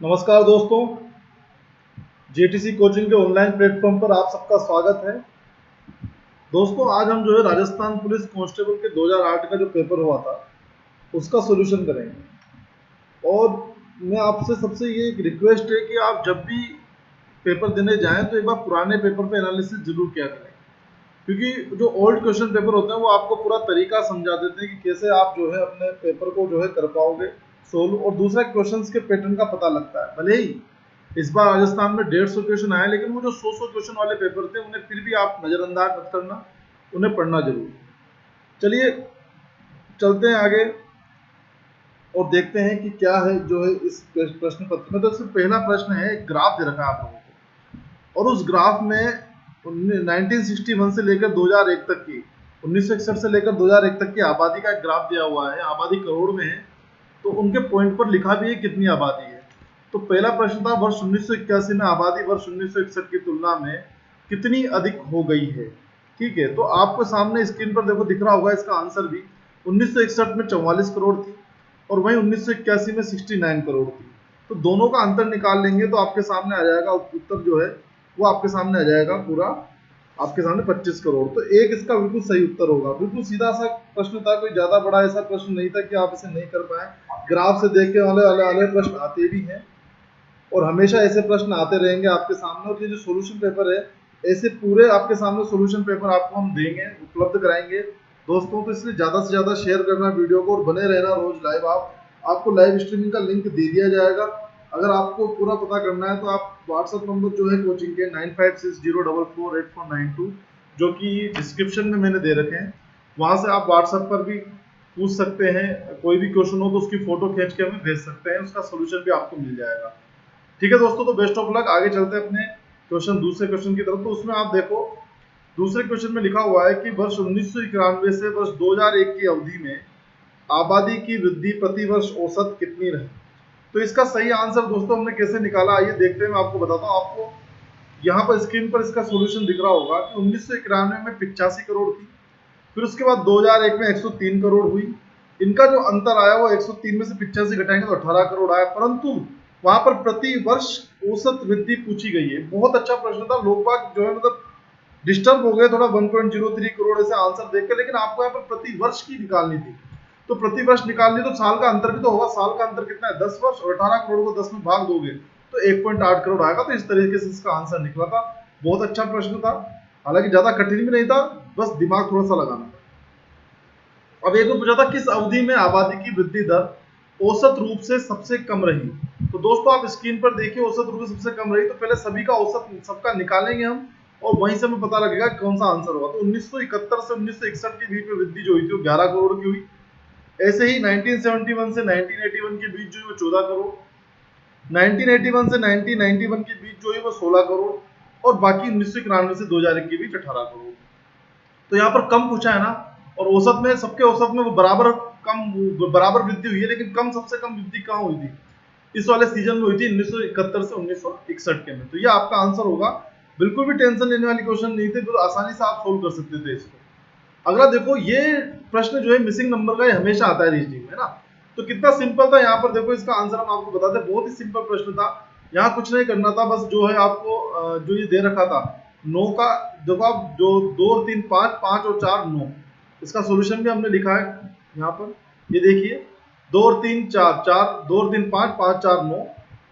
नमस्कार दोस्तों, JTC coaching के ऑनलाइन प्लेटफॉर्म पर आप सबका स्वागत है। दोस्तों, आज हम जो है राजस्थान पुलिस कांस्टेबल के 2008 का जो पेपर हुआ था उसका सॉल्यूशन करेंगे। और मैं आपसे सबसे ये एक रिक्वेस्ट है कि आप जब भी पेपर देने जाएं तो एक बार पुराने पेपर पे एनालिसिस जरूर किया करें, क्योंकि जो ओल्ड क्वेश्चन पेपर होते हैं वो आपको पूरा तरीका समझा देते हैं कि कैसे आप जो है अपने पेपर को जो है कर पाओगे सोल्व। और दूसरा, क्वेश्चंस के पैटर्न का पता लगता है। भले ही इस बार राजस्थान में 150 क्वेश्चन आए, लेकिन वो जो 100 क्वेश्चन वाले पेपर थे उन्हें फिर भी आप नज़रअंदाज मत करना, उन्हें पढ़ना जरूर। चलिए चलते हैं आगे और देखते हैं कि क्या है जो है इस प्रश्न पत्र में। तो सबसे पहला प्रश्न है, एक ग्राफ दे रखा है आप लोगों को, और उस ग्राफ में 1961 से लेकर 2001 तक की, 1961 से लेकर 2001 तक की आबादी का एक ग्राफ दिया हुआ है। आबादी करोड़ में है, तो उनके पॉइंट पर लिखा भी है कितनी आबादी है। तो पहला प्रश्न था, वर्ष 1981 में आबादी वर्ष 1961 की तुलना में कितनी अधिक हो गई है। ठीक है, तो आपको सामने स्क्रीन पर देखो दिख रहा होगा इसका आंसर भी। 1961 में 44 करोड़ थी और वहीं 1981 में 69 करोड़ थी। तो दोनों का अंतर निकाल लेंगे तो आपके सामने आ जाएगा उत्तर जो है वो आपके सामने आ जाएगा पूरा, आपके सामने 25 करोड़। तो एक इसका बिल्कुल सही उत्तर होगा। बिल्कुल सीधा सा प्रश्न था, कोई ज्यादा बड़ा ऐसा प्रश्न नहीं था कि आप इसे नहीं कर पाए। ग्राफ से देख के वाले वाले वाले प्रश्न आते भी हैं और हमेशा ऐसे प्रश्न आते रहेंगे आपके सामने। और ये जो सोल्यूशन पेपर है, ऐसे पूरे आपके सामने सोल्यूशन पेपर आपको हम देंगे, उपलब्ध कराएंगे दोस्तों। तो इसलिए ज़्यादा से ज़्यादा शेयर करना वीडियो को और बने रहना रोज लाइव। आपको लाइव स्ट्रीमिंग का लिंक दे दिया जाएगा। अगर आपको पूरा पता करना है तो आप व्हाट्सअप नंबर जो है कोचिंग के 9560448492, जो कि डिस्क्रिप्शन में मैंने दे रखे हैं, वहाँ से आप व्हाट्सएप पर भी पूछ सकते हैं। कोई भी क्वेश्चन हो तो उसकी फोटो खींच के हमें भेज सकते हैं, उसका सोल्यूशन भी आपको मिल जाएगा। ठीक है दोस्तों, तो बेस्ट ऑफ लक। आगे चलते हैं अपने दूसरे क्वेश्चन की तरफ। तो उसमें आप देखो, दूसरे क्वेश्चन में लिखा हुआ है कि वर्ष 1991 से वर्ष 2001 की अवधि में आबादी की वृद्धि प्रति वर्ष औसत कितनी रही। तो इसका सही आंसर दोस्तों हमने कैसे निकाला, आइए देखते हैं। मैं आपको बताता हूँ। आपको यहाँ पर स्क्रीन पर इसका सोल्यूशन दिख रहा होगा कि 1991 में 85 करोड़ थी, फिर उसके बाद 2001 में 103 करोड़ हुई। इनका जो अंतर आया वो 103 में से 85 घटाएंगे तो 18 करोड़ आया, परंतु वहां पर प्रति वर्ष औसत वृद्धि पूछी गई है। बहुत अच्छा प्रश्न था। लोग बाग जो है मतलब डिस्टर्ब हो गए थोड़ा 1.03 करोड़ ऐसे आंसर देखकर, लेकिन आपको यहाँ पर प्रति वर्ष की निकालनी थी। तो प्रति वर्ष निकालनी तो साल का अंतर भी तो होगा। साल का अंतर कितना है, 10 वर्ष, और 18 करोड़ को 10 में भाग दोगे तो 1.8 करोड़ आएगा। तो इस तरीके से इसका आंसर निकला था। बहुत अच्छा प्रश्न था, हालांकि ज्यादा कठिन भी नहीं था, बस दिमाग थोड़ा सा लगाना था। अब एक को पूछा था, किस अवधि में आबादी की वृद्धि दर औसत रूप से सबसे कम रही। तो दोस्तों आप स्क्रीन पर देखिए, औसत रूप से सबसे कम रही। तो पहले सभी का औसत सबका निकालेंगे हम, और वहीं से हमें पता लगेगा कौन सा आंसर होगा। तो 1971 से 1961 के बीच में वृद्धि जो हुई थी वो 11 करोड़ की हुई। ऐसे ही 1971 से 1981 के बीच जो है वो 14 करोड़, 1981 से 1991 के बीच जो है वो 16 करोड़, और बाकी 1991 से 2001 के बीच 18 करोड़। तो यहाँ पर कम पूछा है ना, और औसत में सबके औसत में वो बराबर वृद्धि हुई है, लेकिन कम, सबसे कम वृद्धि कहाँ हुई थी, इस वाले सीजन में हुई थी 1971 से 1961 के में। तो ये आपका आंसर होगा। बिल्कुल भी टेंशन लेने वाली क्वेश्चन नहीं थे, बिल्कुल आसानी से आप सोल्व कर सकते थे इसको। अगला देखो, ये प्रश्न जो है मिसिंग नंबर का, ये हमेशा आता है रीजनिंग में ना। तो कितना सिंपल था, यहाँ पर देखो इसका आंसर हम आपको बताते हैं। बहुत ही सिंपल प्रश्न था, यहाँ कुछ नहीं करना था, बस जो है आपको जो ये दे रखा था 9 का, देखो आप जो 2 और 3 5, 5 और 4 9, इसका सोल्यूशन भी हमने लिखा है यहाँ पर। ये देखिए, 2 और 3 4 4, 2 और 3 5, 5 4 9,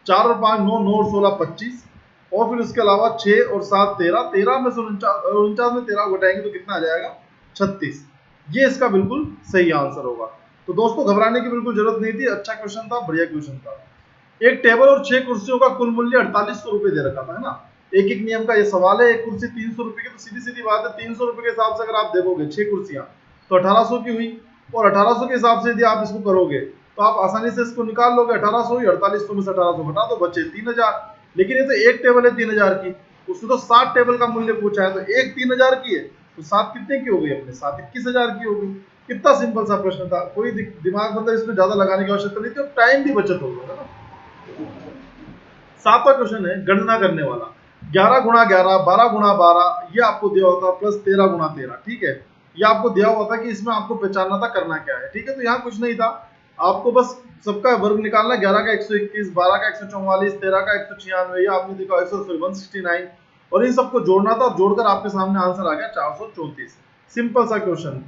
4 और 5 9, 9 और 16 25, और फिर उसके अलावा 6 और 7 13, 13 में से 49 में 13 घटाएंगे तो कितना आ जाएगा, 36। ये इसका बिल्कुल सही आंसर होगा। तो दोस्तों घबराने की बिल्कुल जरूरत नहीं थी, अच्छा क्वेश्चन था, बढ़िया क्वेश्चन था। एक टेबल और 6 कुर्सियों का कुल मूल्य 4800 रुपए दे रखा था, है ना। एक एक नियम का ये सवाल है। एक कुर्सी 300 रुपए की, तो सीधी सीधी बात है 300 रुपए के हिसाब से अगर आप देखोगे 6 कुर्सियां तो 1800 की हुई, और 1800 के हिसाब से यदि आप इसको करोगे तो आप आसानी से इसको निकाल लोगे। 1800 ही, 4800 में से 1800 घटा दो, बचे 3000। लेकिन ये तो एक टेबल है 3000 की, उसने तो 7 टेबल का मूल्य पूछा है, तो एक 3000 की है तो 7 कितने की हो गई अपने, 7 21,000 की हो गई। कितना सिंपल सा प्रश्न था, कोई दिमाग मतलब इसमें ज्यादा लगाने की आवश्यकता नहीं थी, और टाइम भी बचत हो गया, है ना। 7वां क्वेश्चन है गणना करने वाला। 11 गुणा 11, 12 गुणा 12, ये आपको दिया होता प्लस 13 गुणा 13। ठीक है, ये आपको दिया हुआ था कि इसमें आपको पहचानना था करना क्या है। ठीक है, तो यहाँ कुछ नहीं था, आपको बस सबका वर्ग निकालना है। 11 का 121, 12 का 144, 13 का 196, ये आपने देखा 169, और इन सबको जोड़ना था और जोड़कर आपके सामने आंसर आ गया 434। सिंपल सा क्वेश्चन।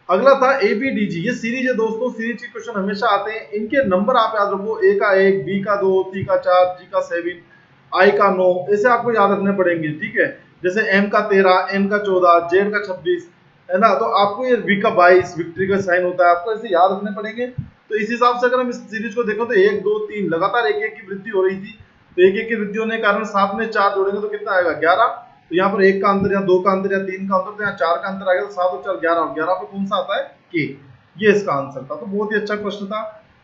अगला था एबीडीजी, ये सीरीज है दोस्तों, सीरीज के क्वेश्चन हमेशा आते हैं। इनके नंबर आप याद रखो, ए का 1, बी का 2, सी का 4, जी का 7, आई का 9, ऐसे आपको याद रखने पड़ेंगे, ठीक है। जैसे एम का 13, एन का 14, जेड का 26, है ना। तो आपको ये वी का 22 विक्ट्री का साइन होता है, आपको ऐसे याद रखने पड़ेंगे। तो इस हिसाब से अगर हम इस सीरीज को देखो तो 1 2 3 लगातार एक एक की वृद्धि हो रही थी। तो एक एक की वृद्धि होने के कारण साथ में 4 जोड़ेंगे तो कितना आएगा 11। तो यहाँ पर 1 का अंतर या 2 का अंतर या 3 का अंतर, तो यहाँ 4 का अंतर आ गया, तो 7 और 4 11, और 11 पे कौन सा आता है के। ये इसका आंसर था। तो बहुत ही अच्छा प्रश्न था।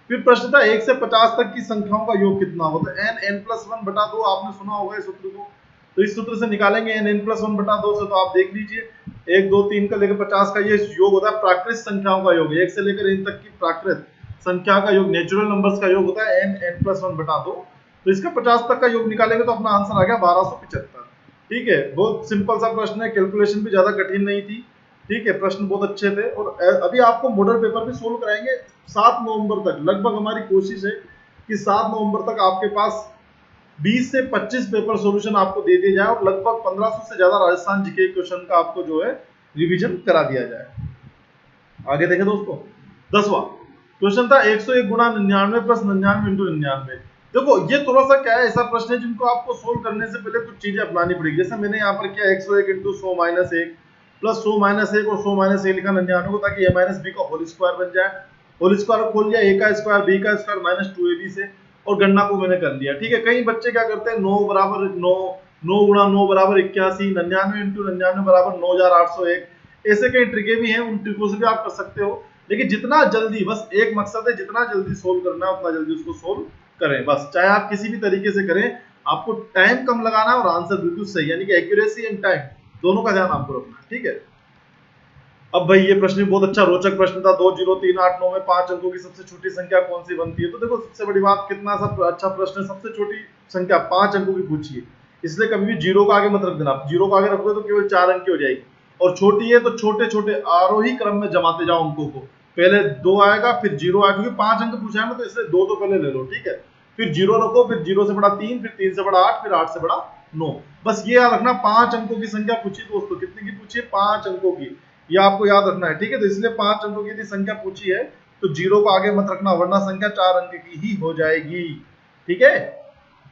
फिर प्रश्न था 1 से 50 तक की संख्याओं का योग कितना हो। तो n n+1 बटा 2, आपने सुना होगा इस सूत्र को। तो इस सूत्र से निकालेंगे n n+1 बटा 2 से। तो आप देख लीजिए 1 2 3 का लेकर 50 का ये योग होता है प्राकृत संख्याओं का योग। 1 से लेकर n तक की प्राकृत संख्या का योग, नेचुरल नंबर्स का योग होता है n n+1 बटा 2। तो इसका 50 तक का योग निकालेंगे तो अपना आंसर आ गया 1275। ठीक है, बहुत सिंपल सा प्रश्न है, कैलकुलेशन भी ज्यादा कठिन नहीं थी। ठीक है, प्रश्न बहुत अच्छे थे। और अभी आपको मॉडल पेपर भी सोल्व कराएंगे 7 नवंबर तक। लगभग हमारी कोशिश है कि 7 नवंबर तक आपके पास 20 से 25 पेपर सॉल्यूशन आपको दे दिए जाए और लगभग 1500 से ज्यादा राजस्थान जीके क्वेश्चन का आपको जो है रिवीजन करा दिया जाए। आगे देखें दोस्तों, 10वां क्वेश्चन था 101 गुणा 99 प्लस 99 इंटू 99। देखो ये थोड़ा सा क्या है, ऐसा प्रश्न है जिनको आपको सोल्व करने से पहले कुछ चीजें अपनानी पड़ेगी। जैसे मैंने यहाँ पर किया 101 इंटू 100 माइनस 1 प्लस 100 माइनस 1 और 100 माइनस 1 लिखा 99 को, ताकि ए माइनस बी का होल स्क्वायर बन जाए। होल स्क्वायर खोल लिया, ए का स्क्वायर बी का स्क्वायर माइनस 2ab से, और गणना को मैंने कर लिया। ठीक है, कई बच्चे क्या करते हैं 9 बराबर 9, 9 गुणा 9 बराबर 81, 99 इंटू 99 बराबर 9801। ऐसे कई ट्रिके भी हैं, उन ट्रिकों से भी आप कर सकते हो। लेकिन जितना जल्दी, बस एक मकसद है, जितना जल्दी सोल्व करना है उतना जल्दी उसको सोल्व करें। बस चाहे आप किसी भी तरीके से करें, आपको टाइम कम लगाना है और आंसर बिल्कुल सही, यानी कि एक्यूरेसी एंड टाइम दोनों का ध्यान आपको रखना है। ठीक है, अब भाई ये प्रश्न भी बहुत अच्छा रोचक प्रश्न था। 20389 में 5 अंकों की सबसे छोटी संख्या कौन सी बनती है। तो देखो सबसे बड़ी बात, कितना सब अच्छा प्रश्न है, सबसे छोटी संख्या 5 अंकों की पूछी है, इसलिए कभी भी जीरो को आगे मत रख देना। जीरो को आगे रखोगे तो केवल 4 अंक की हो जाएगी, और छोटी है तो छोटे छोटे आरोही क्रम में जमाते जाओ अंकों को। पहले 2 आएगा फिर 0 आएगा, क्योंकि 5 अंक पूछा है ना, तो इसलिए 2 तो पहले ले लो। ठीक है, फिर 0 रखो, फिर 0 से बड़ा 3, फिर 3 से बड़ा 8, फिर 8 से बड़ा 9। बस ये याद रखना, 5 अंकों की संख्या पूछी दोस्तों। कितने की पूछी है? 5 अंकों की, ये आपको याद रखना है। ठीक है, तो इसलिए 5 अंकों की यदि संख्या पूछी है तो 0 को आगे मत रखना, वरना संख्या 4 अंक की ही हो जाएगी। ठीक है,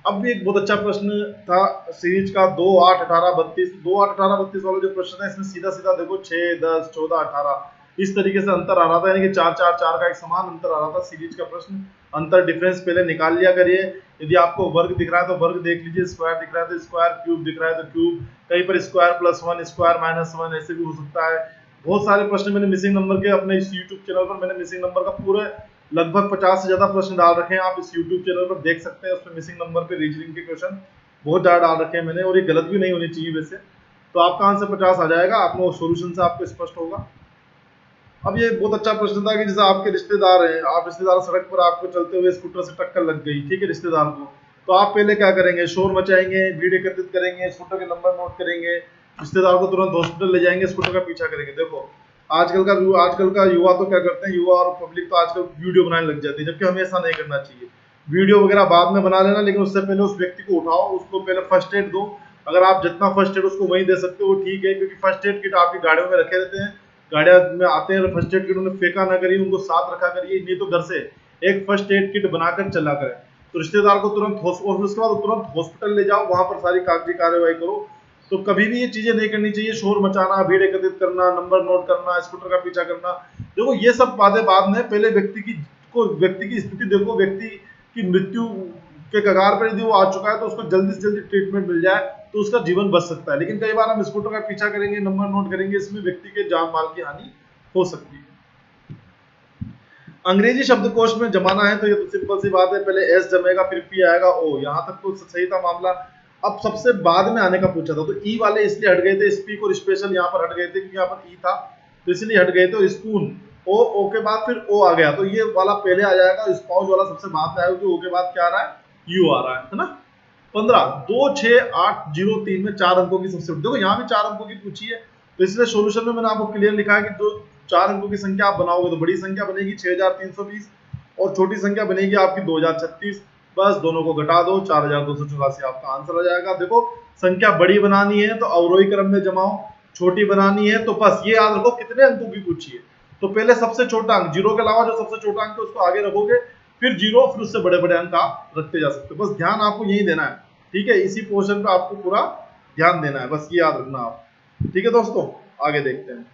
अब भी एक बहुत अच्छा प्रश्न था सीरीज का 2 8 18 32। 2 8 18 32 वाला जो प्रश्न था, इसमें सीधा सीधा देखो 6 10 14 18 इस तरीके से अंतर आ रहा था, यानी कि 4 4 4 का एक समान अंतर आ रहा था। सीरीज का प्रश्न अंतर डिफरेंस पहले निकाल लिया करिए। यदि आपको वर्ग दिख रहा है तो वर्ग देख लीजिए, स्क्वायर दिख रहा है तो स्क्वायर, क्यूब दिख रहा है तो क्यूब, कहीं पर स्क्वायर प्लस 1 स्क्वायर माइनस 1 ऐसे भी हो सकता है। बहुत सारे प्रश्न मैंने मिसिंग नंबर के अपने इस यूट्यूब चैनल पर, मैंने मिसिंग नंबर का पूरे लगभग 50 से ज्यादा प्रश्न डाल रखे हैं, आप इस यूट्यूब चैनल पर देख सकते हैं। उसमें मिसिंग नंबर पे रीजनिंग के क्वेश्चन बहुत ज्यादा डाल रखे हैं मैंने, और ये गलत भी नहीं होनी चाहिए वैसे। तो आपका आंसर 50 आ जाएगा, आपको सोल्यूशन से आपको स्पष्ट होगा। अब ये बहुत अच्छा प्रश्न था कि जैसे आपके रिश्तेदार हैं, आप रिश्तेदार सड़क पर आपको चलते हुए स्कूटर से टक्कर लग गई, ठीक है, रिश्तेदार को, तो आप पहले क्या करेंगे? शोर मचाएंगे, भीड़ एकत्रित करेंगे, स्कूटर के नंबर नोट करेंगे, रिश्तेदार को तुरंत हॉस्पिटल ले जाएंगे, स्कूटर का पीछा करेंगे। देखो आजकल का युवा तो क्या करते हैं, युवा और पब्लिक तो आजकल वीडियो बनाने लग जाती है, जबकि हमें ऐसा नहीं करना चाहिए। वीडियो वगैरह बाद में बना लेना, लेकिन उससे पहले उस व्यक्ति को उठाओ, उसको पहले फर्स्ट एड दो। अगर आप जितना फर्स्ट एड उसको वहीं दे सकते हो वो ठीक है, क्योंकि फर्स्ट एड किट आपकी गाड़ियों में रखे रहते हैं। गाड़ियां में आते हैं, फर्स्ट एड किट उन्हें फेंका ना करिए, उनको साथ रखा करिए, नहीं तो घर से एक फर्स्ट एड किट बनाकर चला करें। तो रिश्तेदार को तुरंत उसके बाद तुरंत हॉस्पिटल ले जाओ, वहां पर सारी कागजी कार्यवाही करो। तो कभी भी ये चीजें नहीं करनी चाहिए, शोर मचाना, भीड़ एकत्रित करना, नंबर नोट करना, स्कूटर का पीछा करना। देखो ये सब बातें बाद में, पहले व्यक्ति की स्थिति देखो, व्यक्ति की मृत्यु के कगार पर यदि वो आ चुका है तो उसको जल्दी से जल्दी ट्रीटमेंट मिल जाए तो उसका जीवन बच सकता है। लेकिन कई बार हम स्कूटर का पीछा करेंगे, नंबर नोट करेंगे, इसमें व्यक्ति के जान माल की हानि हो सकती है। अंग्रेजी शब्दकोश में जमाना है तो ये तो सिंपल सी बात है, पहले एस जमेगा फिर पी आएगा ओ, यहाँ तक तो सही था मामला। अब सबसे बाद में आने का पूछा था, तो ई वाले इसलिए हट गए थे, स्पीक और स्पेशल यहाँ पर हट गए थे क्योंकि यहाँ पर ई था तो इसलिए हट गए थे। स्पून ओ के बाद फिर ओ आ गया, तो ये वाला पहले आ जाएगा, स्पाउस वाला सबसे बाद में आएगा, ओ के बाद क्या आ रहा है? यू आ रहा है ना। 15 2 6 8 0 3 में 4 अंकों की सबसे, देखो यहाँ भी 4 अंकों की पूछी है, तो इसलिए सोल्यूशन में मैंने आपको क्लियर लिखा है कि जो 4 अंकों की संख्या आप बनाओगे तो बड़ी संख्या बनेगी 6320 और छोटी संख्या बनेगी आपकी 2036। बस दोनों को घटा दो, 4284 आपका आंसर हो जाएगा। देखो संख्या बड़ी बनानी है तो अवरोही क्रम में जमाओ, छोटी बनानी है तो बस ये याद रखो कितने अंकों की पूछी है। तो पहले सबसे छोटा अंक, जीरो के अलावा जो सबसे छोटा अंक है उसको आगे रखोगे, फिर जीरो, फिर उससे बड़े बड़े अंक आप रखते जा सकते हो। बस ध्यान आपको यही देना है, ठीक है, इसी पोर्शन पे आपको पूरा ध्यान देना है, बस ये याद रखना आप। ठीक है दोस्तों, आगे देखते हैं।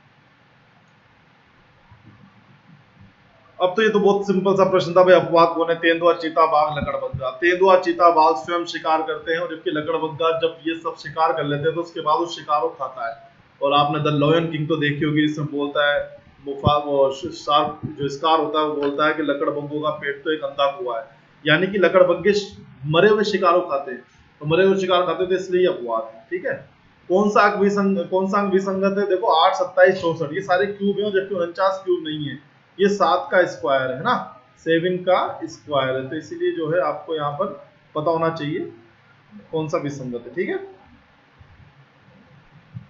अब तो ये तो बहुत सिंपल सा प्रश्न था भाई, अपवाद कौन है? तेंदुआ, चीता, बाघ, लकड़बग्गा। तेंदुआ, चीता, बाघ स्वयं शिकार करते हैं, और जबकि लकड़बग्गा जब ये सब शिकार कर लेते हैं तो उसके बाद उस शिकार को खाता है। और आपने द लायन किंग तो देखी होगी, जिसमें बोलता है मुफा, वो शार्क जो स्कार होता है वो बोलता है कि लकड़बग्गों का पेट तो एक अंधा कुआं है। यानी कि लकड़बग्गे मरे हुए शिकार को खाते हैं, तो मरे हुए शिकार खाते थे इसलिए अपवाद है। ठीक है, कौन सा अंक विसंगत है? देखो 8, 27, 64 ये सारे क्यूब है, जबकि 49 क्यूब नहीं है, ये 7 का स्क्वायर है ना, 7 का स्क्वायर है, तो इसीलिए जो है आपको यहाँ पर पता होना चाहिए कौन सा विसंगत है। ठीक है,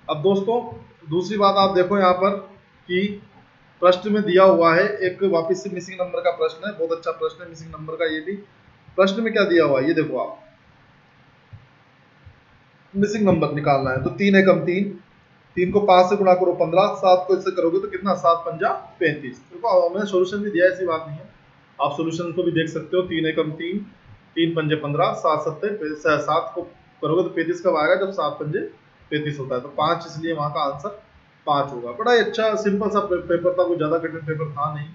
अब दोस्तों दूसरी बात आप देखो यहाँ पर कि प्रश्न में दिया हुआ है एक, वापस से मिसिंग नंबर का प्रश्न है, बहुत अच्छा प्रश्न है मिसिंग नंबर का। ये भी प्रश्न में क्या दिया हुआ है ये देखो, आप मिसिंग नंबर निकालना है तो 3 एकम 3, 3 को 5 से गुणा करो 15, 7 को इससे करोगे तो कितना, 7 पंजा 35। देखो मैंने सोल्यूशन भी दिया है, ऐसी बात नहीं है, आप सोल्यूशन को भी देख सकते हो। 3 एकम 3, 3 पंजे 15, 7 सत्ते 7 को करोगे तो 35 कब आएगा, जब 7 पंजे 35 होता है, तो 5, इसलिए वहां का आंसर 5 होगा। बड़ा ही अच्छा सिंपल सा पेपर था, कोई ज्यादा कठिन पेपर था नहीं,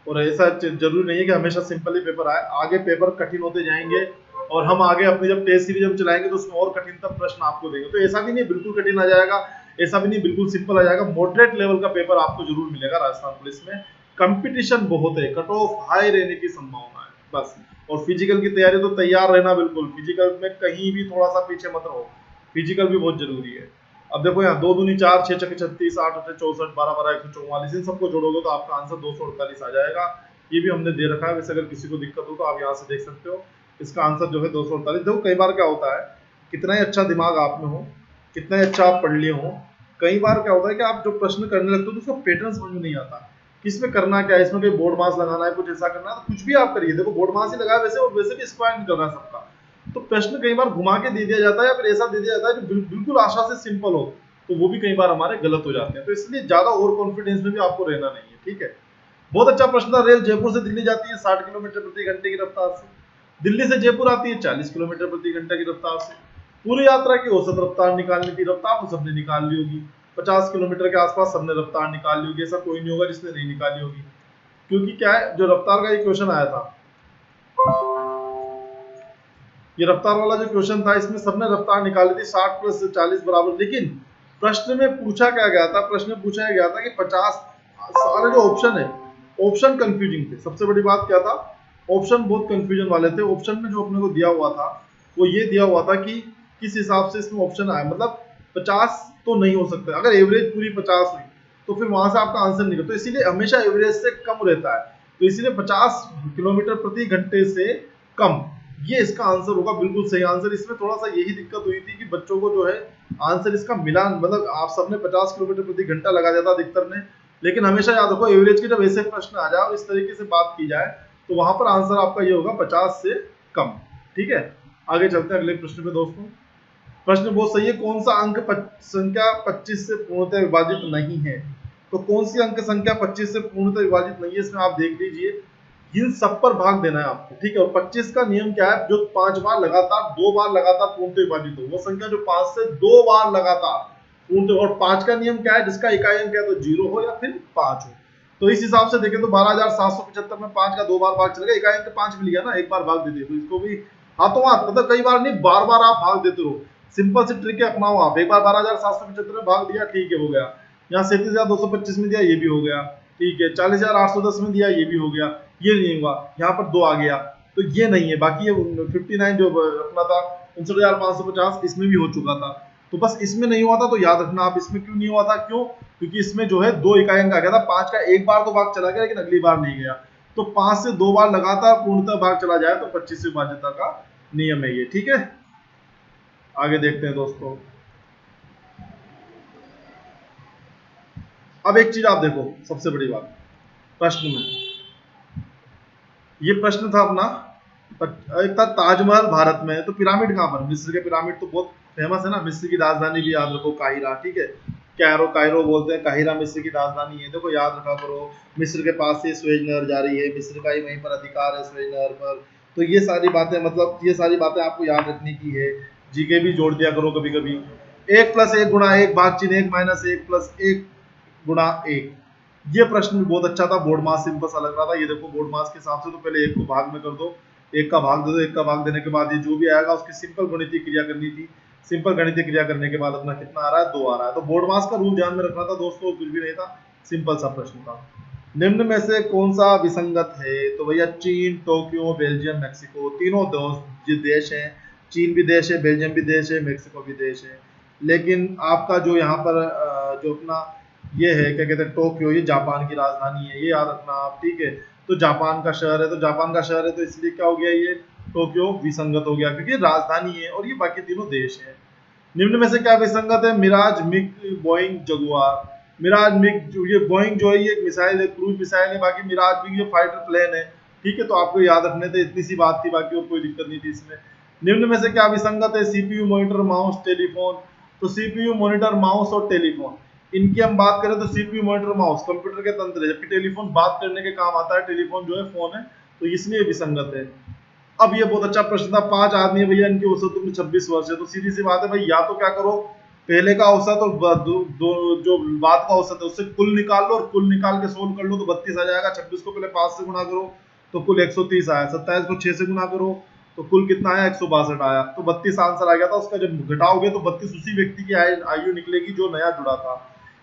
और ऐसा जरूरी नहीं है कि हमेशा सिंपल ही पेपर आए, आगे पेपर कठिन होते जाएंगे, और हम आगे अपनी जब टेस्ट सीरीज हम चलाएंगे तो उसमें और कठिनतम प्रश्न आपको देंगे। तो ऐसा भी नहीं बिल्कुल कठिन आ जाएगा, ऐसा भी नहीं बिल्कुल सिंपल आ जाएगा, मॉडरेट लेवल का पेपर आपको जरूर मिलेगा राजस्थान पुलिस में। कंपटीशन बहुत है, कट ऑफ हाई रहने की संभावना है बस। और फिजिकल की तैयारी तो तैयार रहना बिल्कुल, फिजिकल में कहीं भी थोड़ा सा पीछे मत रहो, फिजिकल भी बहुत जरूरी है। अब देखो यहाँ 2 दूनी 4, 6 छक्के 36, 8 अठे 64, 12 12 144, इन सबको जोड़ोगे तो आपका आंसर 248 आ जाएगा। ये भी हमने दे रखा है, वैसे अगर किसी को दिक्कत हो तो आप यहाँ से देख सकते हो, इसका आंसर जो है 248। देखो कई बार क्या होता है, कितना ही अच्छा दिमाग आप में हो, कितना ही अच्छा आप पढ़ लिए हो, कई बार क्या होता है कि आप जो प्रश्न करने लगते हो तो उसका पैटर्न समझ में नहीं आता कि इसमें करना क्या है, इसमें कोई बोर्ड मास लगाना है, कुछ ऐसा करना है, तो कुछ भी आप करिए। देखो बोर्ड मास ही लगाया वैसे, और वैसे भी स्क्वायर नहीं करना है सबका, तो प्रश्न कई बार घुमा के दे दिया जाता है या फिर ऐसा दे दिया जाता है जो बिल्कुल आशा से सिंपल हो, तो वो भी कई बार हमारे गलत हो जाते हैं। तो इसलिए ज्यादा ओवर कॉन्फिडेंस में भी आपको रहना नहीं है। ठीक है, बहुत अच्छा प्रश्न था। रेल जयपुर से दिल्ली जाती है 60 किलोमीटर प्रति घंटे की रफ्तार से, दिल्ली से जयपुर आती है 40 किलोमीटर प्रति घंटे की रफ्तार से। पूरी यात्रा की औसत रफ्तार निकालने की, रफ्तार तो सबने निकाल ली होगी, 50 किलोमीटर के आसपास सबने रफ्तार निकाल ली होगी, ऐसा कोई नहीं होगा जिसने नहीं निकाली होगी, क्योंकि क्या है, जो रफ्तार का ये क्वेश्चन आया था, ये रफ्तार वाला जो क्वेश्चन था, इसमें सबने रफ्तार निकाली थी 60 प्लस 40 बराबर। लेकिन प्रश्न में पूछा क्या गया था, प्रश्न में पूछा गया था कि 50, सारे जो ऑप्शन है, ऑप्शन कंफ्यूजिंग थे। सबसे बड़ी बात क्या था, ऑप्शन बहुत कंफ्यूजन वाले थे। ऑप्शन में जो अपने को दिया हुआ था वो ये दिया हुआ था कि किस हिसाब से इसमें ऑप्शन आया, मतलब 50 तो नहीं हो सकता, अगर एवरेज पूरी 50 हुई तो फिर वहां से आपका आंसर निकल, तो इसीलिए हमेशा एवरेज से कम रहता है, तो इसीलिए 50 किलोमीटर प्रति घंटे से कम, ये इसका आंसर होगा, बिल्कुल सही आंसर। इसमें थोड़ा सा यही दिक्कत हुई थी कि बच्चों को जो है आंसर इसका मिलान, मतलब आप सबने 50 किलोमीटर प्रति घंटा लगा दिया था अधिकतर ने, लेकिन हमेशा याद रखो एवरेज के जब ऐसे प्रश्न आ जाए और इस तरीके से बात की जाए तो वहां पर आंसर आपका ये होगा 50 से कम। ठीक है, आगे चलते हैं अगले प्रश्न पे दोस्तों। प्रश्न बहुत सही है, कौन सा अंक संख्या 25 से पूर्णतः विभाजित नहीं है? तो कौन सी अंक संख्या 25 से पूर्णतः विभाजित नहीं है, इसमें आप देख लीजिए, इन सब पर भाग देना है आपको। ठीक है, और 25 का नियम क्या है, जो 5 बार लगातार, 2 बार लगातार पूर्णतः विभाजित हो, वो संख्या जो 5 से 2 बार लगातार पूर्णतः, और 5 का नियम क्या है, जिसका इकाई अंक है तो 0 हो या फिर 5 हो। तो इस हिसाब से देखें तो 12775 में 5 का 2 बार भाग चलेगा, इकाई अंक 5 मिल गया ना, एक बार भाग दे दिए, तो इसको भी हाथों हाथ, मतलब कई बार नहीं, बार बार आप भाग देते रहो। सिंपल सी ट्रिक है, अपनाओ आप। एक बार 12775 में भाग दिया, ठीक है, हो गया। यहाँ 37,225 में दिया, ये भी हो गया, ठीक है। 40,810 में दिया, ये भी हो गया, ये नहीं हुआ, यहाँ पर 2 आ गया, तो ये नहीं है। बाकी ये 59 जो अपना था 59,550, इसमें भी हो चुका था, तो बस इसमें नहीं हुआ था, तो याद रखना आप इसमें क्यों नहीं हुआ था, क्यों, क्योंकि इसमें जो है 2 इकाई अंक आ गया था, 5 का एक बार तो भाग चला गया लेकिन अगली बार नहीं गया, तो 5 से 2 बार लगातार पूर्णतः भाग चला जाए तो 25 से विभाज्यता का नियम है ये। ठीक है, आगे देखते हैं दोस्तों। अब एक चीज आप देखो, सबसे बड़ी बात प्रश्न में, ये प्रश्न था अपना, एक था ताजमहल भारत में है, तो पिरामिड कहाँ पर? मिस्र के पिरामिड तो बहुत फेमस है ना। मिस्र की राजधानी भी याद रखो काहिरा, ठीक है। कैरो कायरो बोलते हैं, काहिरा मिस्र की राजधानी है, देखो याद रखा करो। मिस्र के पास से स्वेज नहर जा रही है, मिस्र का ही वहीं पर अधिकार है स्वेज नहर पर। तो ये सारी बातें, मतलब ये सारी बातें आपको याद रखने की है। जीके भी जोड़ दिया करो कभी कभी। 1+1 गुणा 1 भाग चिन्ह 1 - 1 + 1 गुणा 1। ये प्रश्न भी बहुत अच्छा था, बोर्ड मास सिंपल सा लग रहा था। ये देखो बोर्ड मास के हिसाब से तो पहले 1 को भाग में कर दो, 1 का भाग दे दो, 1 का भाग देने के बाद ये जो भी आएगा उसकी सिंपल गणितीय क्रिया करनी थी। सिंपल गणितीय क्रिया करने के बाद अपना कितना आ रहा है? 2 आ रहा है। तो बोर्ड मास का रूल ध्यान में रखना था दोस्तों, कुछ भी नहीं था, सिंपल सा प्रश्न था। निम्न में से कौन सा विसंगत है? तो भैया चीन, टोक्यो, बेल्जियम, मेक्सिको, तीनों दोस्त देश हैं। चीन भी देश है, बेल्जियम भी देश है, मेक्सिको भी देश है। लेकिन आपका जो यहाँ पर जो अपना ये है क्या कहते हैं टोक्यो, ये जापान की राजधानी है, ये याद रखना आप, ठीक है। तो जापान का शहर है, तो जापान का शहर है, तो इसलिए क्या हो गया ये टोक्यो विसंगत हो गया, क्योंकि राजधानी है और ये बाकी तीनों देश है। निम्न में से क्या विसंगत है? Mirage, MiG, Boeing, Jaguar. Mirage, MiG, ये बोइंग जो है ये एक मिसाइल है, क्रूज मिसाइल है, बाकी मिराज भी ये फाइटर प्लेन है, ठीक है। तो आपको याद रखने थे, इतनी सी बात थी, बाकी और कोई दिक्कत नहीं थी इसमें। निम्न में से क्या विसंगत है? CPU, monitor, mouse, telephone. तो सीपीयू, मॉनिटर, माउस और टेलीफोन, इनकी हम बात करें तो सीपीयू, मॉनिटर, माउस कंप्यूटर के तंत्र है, जबकि टेलीफोन बात करने के काम आता है, टेलीफोन जो है फोन है, तो इसलिए विसंगत है। अब ये बहुत अच्छा प्रश्न था। 5 आदमी है भैया, इनकी औसत उम्र 26 वर्ष है, तो सीधी सी बात है भाई, या तो क्या करो, पहले का औसत और जो बाद का औसत है उससे कुल निकाल लो, और कुल निकाल के सोल्व कर लो तो 32 आ जाएगा। 26 को पहले 5 से गुणा करो तो कुल 130 आया, 27 को 6 से गुणा करो तो कुल कितना आया? 162 आया। तो 32 आंसर आ गया था उसका। जब घटाओगे तो 32 उसी व्यक्ति की आयु निकलेगी जो नया जुड़ा था।